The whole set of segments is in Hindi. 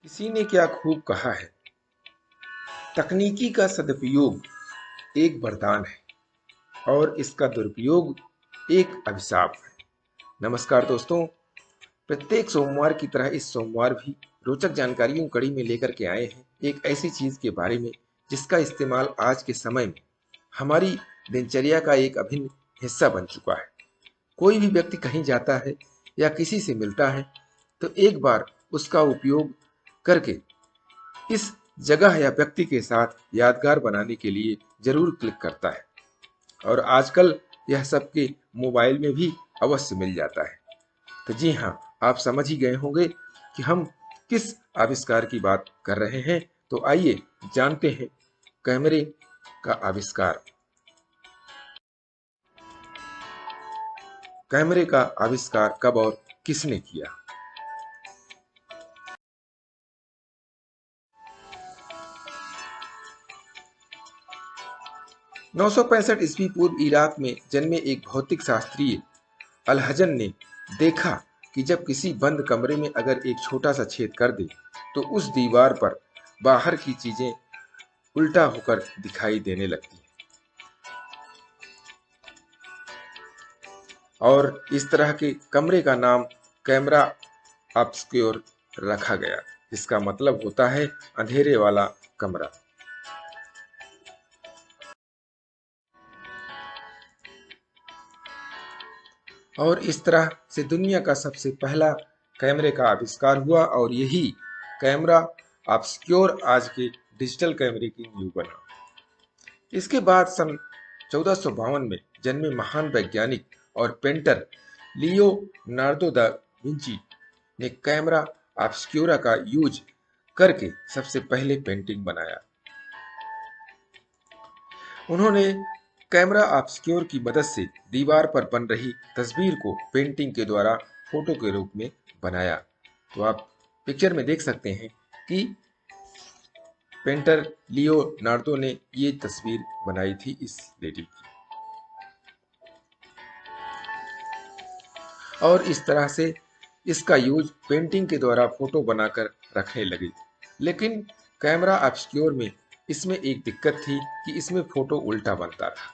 किसी ने क्या खूब कहा है, तकनीकी का सदुपयोग एक वरदान है और इसका दुरुपयोग एक अभिशाप है। नमस्कार दोस्तों, प्रत्येक सोमवार की तरह इस सोमवार भी रोचक जानकारियों कड़ी में लेकर के आए हैं एक ऐसी चीज के बारे में जिसका इस्तेमाल आज के समय में हमारी दिनचर्या का एक अभिन्न हिस्सा बन चुका है। कोई भी व्यक्ति कहीं जाता है या किसी से मिलता है तो एक बार उसका उपयोग करके इस जगह या व्यक्ति के साथ यादगार बनाने के लिए जरूर क्लिक करता है और आजकल यह सबके मोबाइल में भी अवश्य मिल जाता है। तो जी हाँ, आप समझ ही गए होंगे कि हम किस आविष्कार की बात कर रहे हैं। तो आइए जानते हैं कैमरे का आविष्कार। कैमरे का आविष्कार कब और किसने किया? 965 ईस्वी पूर्व इराक में जन्मे एक भौतिक शास्त्री अलहजन ने देखा कि जब किसी बंद कमरे में अगर एक छोटा सा छेद कर दे तो उस दीवार पर बाहर की चीजें उल्टा होकर दिखाई देने लगती हैं और इस तरह के कमरे का नाम कैमरा ऑब्स्क्योर रखा गया, जिसका मतलब होता है अंधेरे वाला कमरा। और इस तरह से दुनिया का सबसे पहला कैमरे का आविष्कार हुआ और यही कैमरा ऑब्स्क्योर आज के डिजिटल कैमरे की नींव बना। इसके बाद सन 1452 में जन्मे महान वैज्ञानिक और पेंटर लियोनार्दो दा विंची ने कैमरा ऑब्स्क्यूरा का यूज करके सबसे पहले पेंटिंग बनाया। उन्होंने कैमरा ऑब्स्क्योर की मदद से दीवार पर बन रही तस्वीर को पेंटिंग के द्वारा फोटो के रूप में बनाया। तो आप पिक्चर में देख सकते हैं कि पेंटर लियोनार्दो ने ये तस्वीर बनाई थी इस लेडी की। और इस तरह से इसका यूज पेंटिंग के द्वारा फोटो बनाकर रखने लगे। लेकिन कैमरा ऑब्स्क्योर में इसमें एक दिक्कत थी कि इसमें फोटो उल्टा बनता था।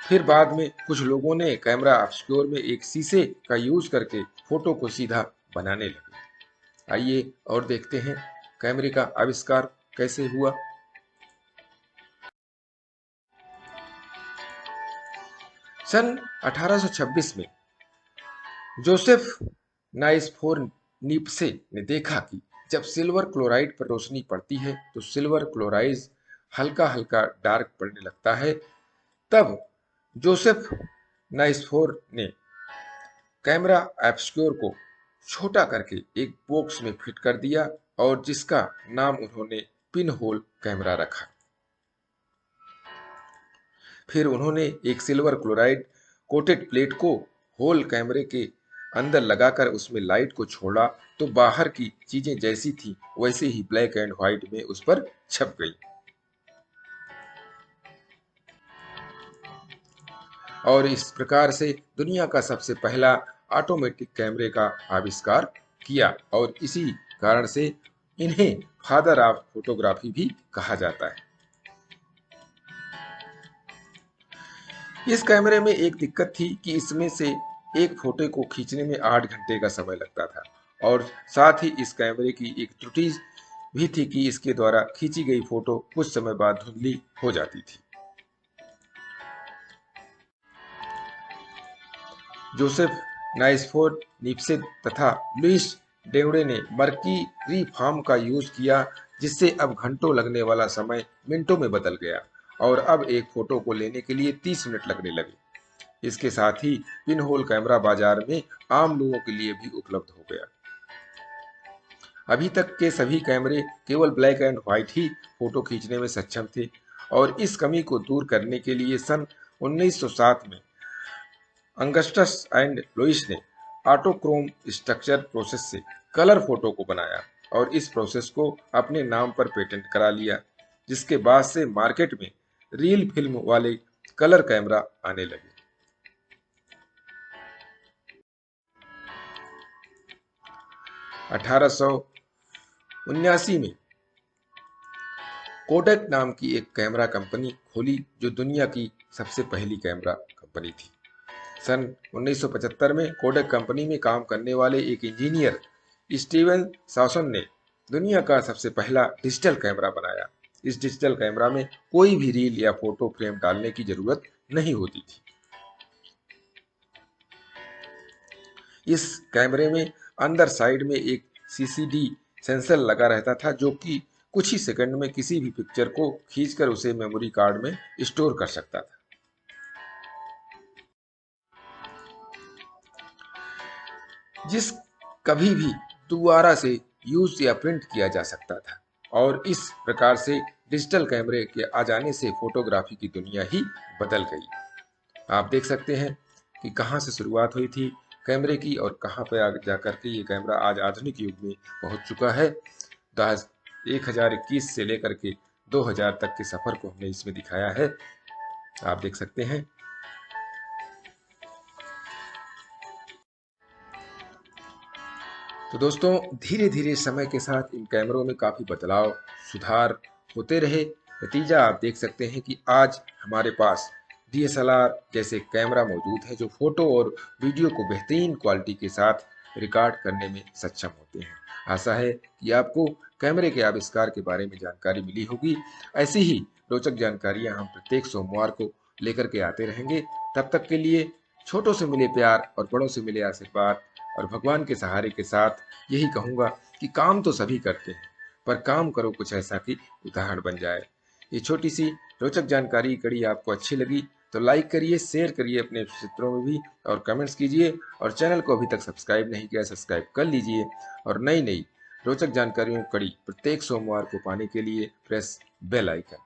फिर बाद में कुछ लोगों ने कैमरा ऑब्स्क्योर में एक शीशे का यूज करके फोटो को सीधा बनाने लगे। आइए और देखते हैं कैमरे का आविष्कार कैसे हुआ। सन 1826 में जोसेफ नाइसफोर नीप्से ने देखा कि जब सिल्वर क्लोराइड पर रोशनी पड़ती है तो सिल्वर क्लोराइड हल्का हल्का डार्क पड़ने लगता है। तब जोसेफ नाइसफोर ने कैमरा ऑब्स्क्योर को छोटा करके एक बॉक्स में फिट कर दिया और जिसका नाम उन्होंने पिन होल कैमरा रखा। फिर उन्होंने एक सिल्वर क्लोराइड कोटेड प्लेट को होल कैमरे के अंदर लगाकर उसमें लाइट को छोड़ा तो बाहर की चीजें जैसी थी वैसे ही ब्लैक एंड व्हाइट में उस पर छप गई। और इस प्रकार से दुनिया का सबसे पहला ऑटोमेटिक कैमरे का आविष्कार किया और इसी कारण से इन्हें फादर ऑफ फोटोग्राफी भी कहा जाता है। इस कैमरे में एक दिक्कत थी कि इसमें से एक फोटो को खींचने में 8 घंटे का समय लगता था और साथ ही इस कैमरे की एक त्रुटि भी थी कि इसके द्वारा खींची गई फोटो कुछ समय बाद धुंधली हो जाती थी। जोसेफ नाइसफोर नीप्से तथा लुइस डेवडे ने मर्क्यूरी फॉर्म का यूज किया, जिससे अब घंटों लगने वाला समय मिनटों में बदल गया और अब एक फोटो को लेने के लिए 30 मिनट लगने लगे। इसके साथ ही पिन होल कैमरा बाजार में आम लोगों के लिए भी उपलब्ध हो गया। अभी तक के सभी कैमरे केवल black and white he photo खींचने में सक्षम थे और इस कमी को दूर करने के लिए सन 1907 में अंगस्टस एंड लुइस ने ऑटोक्रोम स्ट्रक्चर प्रोसेस से कलर फोटो को बनाया और इस प्रोसेस को अपने नाम पर पेटेंट करा लिया, जिसके बाद से मार्केट में रील फिल्म वाले कलर कैमरा आने लगे। 1879 में कोडक नाम की एक कैमरा कंपनी खोली जो दुनिया की सबसे पहली कैमरा कंपनी थी। सन 1975 में कोडक कंपनी में काम करने वाले एक इंजीनियर स्टीवन सॉसन ने दुनिया का सबसे पहला डिजिटल कैमरा बनाया। इस डिजिटल कैमरा में कोई भी रील या फोटो फ्रेम डालने की जरूरत नहीं होती थी। इस कैमरे में अंदर साइड में एक सीसीडी सेंसर लगा रहता था जो कि कुछ ही सेकंड में किसी भी पिक्चर को खींचकर उसे मेमोरी कार्ड में स्टोर कर सकता था। जिस कभी भी दोबारा से यूज या प्रिंट किया जा सकता था। और इस प्रकार से डिजिटल कैमरे के आ जाने से फोटोग्राफी की दुनिया ही बदल गई। आप देख सकते हैं कि कहां से शुरुआत हुई थी कैमरे की और कहां पर जाकर के ये कैमरा आज आधुनिक युग में पहुंच चुका है। 1021 से लेकर के 2000 तक के सफर को हमने इसमें दिखाया है, आप देख सकते हैं। तो दोस्तों, धीरे धीरे समय के साथ इन कैमरों में काफ़ी बदलाव सुधार होते रहे। नतीजा आप देख सकते हैं कि आज हमारे पास डीएसएलआर जैसे कैमरा मौजूद है जो फोटो और वीडियो को बेहतरीन क्वालिटी के साथ रिकॉर्ड करने में सक्षम होते हैं। आशा है कि आपको कैमरे के आविष्कार के बारे में जानकारी मिली होगी। ऐसी ही रोचक जानकारियां हम प्रत्येक सोमवार को लेकर के आते रहेंगे। तब तक के लिए छोटों से मिले प्यार और बड़ों से मिले आशीर्वाद और भगवान के सहारे के साथ यही कहूंगा कि काम तो सभी करते हैं, पर काम करो कुछ ऐसा कि उदाहरण बन जाए। ये छोटी सी रोचक जानकारी कड़ी आपको अच्छी लगी तो लाइक करिए, शेयर करिए अपने मित्रों में भी और कमेंट्स कीजिए। और चैनल को अभी तक सब्सक्राइब नहीं किया, सब्सक्राइब कर लीजिए। और नई नई रोचक जानकारियों कड़ी प्रत्येक सोमवार को पाने के लिए प्रेस बेल आइकन।